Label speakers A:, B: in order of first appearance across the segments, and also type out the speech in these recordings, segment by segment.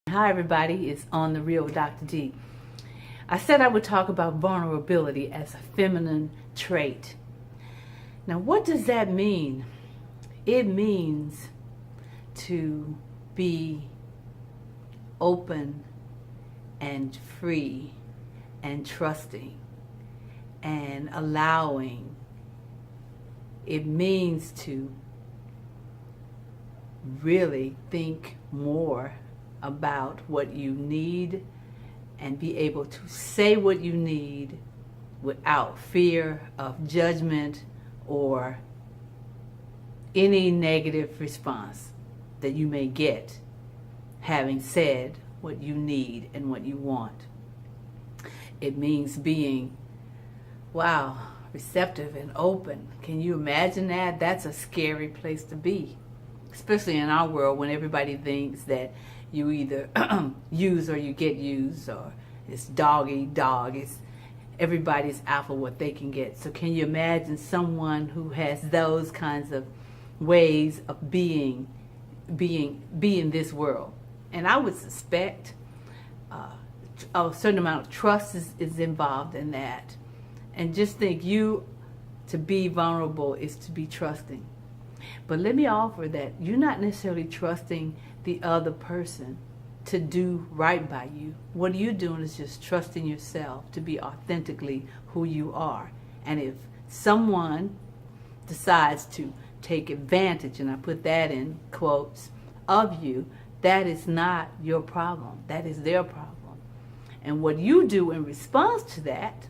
A: Hi everybody, it's On The Real with Dr. D. I said I would talk about vulnerability as a feminine trait. Now what does that mean? It means to be open and free and trusting and allowing. It means to really think more about what you need and be able to say what you need without fear of judgment or any negative response that you may get having said what you need and what you want. It means being, receptive and open. Can you imagine that? That's a scary place to be, especially in our world when everybody thinks that you either use or you get used, or it's dog eat dog. It's everybody's out for what they can get. So can you imagine someone who has those kinds of ways of being in this world? And I would suspect a certain amount of trust is involved in that. And just think, to be vulnerable is to be trusting. But let me offer that you're not necessarily trusting the other person to do right by you. What you're doing is just trusting yourself to be authentically who you are. And if someone decides to take advantage, and I put that in quotes, of you, that is not your problem. That is their problem. And what you do in response to that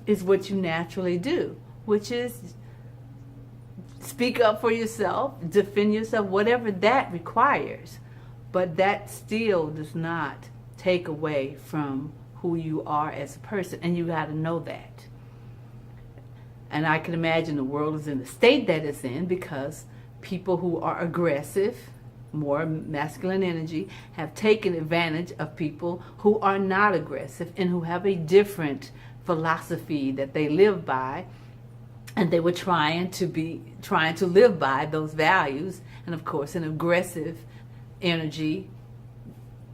A: is what you naturally do, which is speak up for yourself, defend yourself, whatever that requires. But that still does not take away from who you are as a person, and you got to know that. And I can imagine the world is in the state that it's in because people who are aggressive, more masculine energy, have taken advantage of people who are not aggressive and who have a different philosophy that they live by. And they were trying to live by those values. And of course, an aggressive energy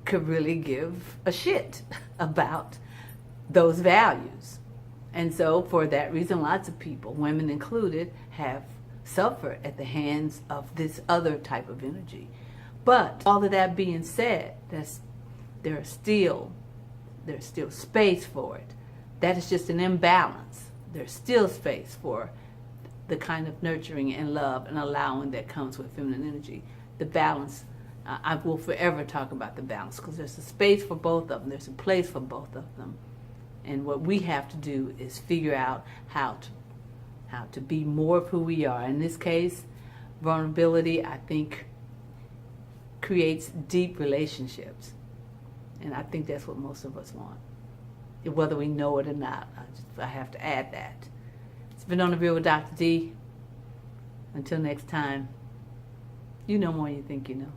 A: could really give a shit about those values. And so for that reason, lots of people, women included, have suffered at the hands of this other type of energy. But all of that being said, there's still space for it. That is just an imbalance. There's still space for the kind of nurturing and love and allowing that comes with feminine energy. The balance, I will forever talk about the balance because there's a space for both of them. There's a place for both of them. And what we have to do is figure out how to be more of who we are. In this case, vulnerability, I think, creates deep relationships. And I think that's what most of us want, whether we know it or not. I have to add that. It's been On The Real with Dr. D. Until next time, you know more than you think you know.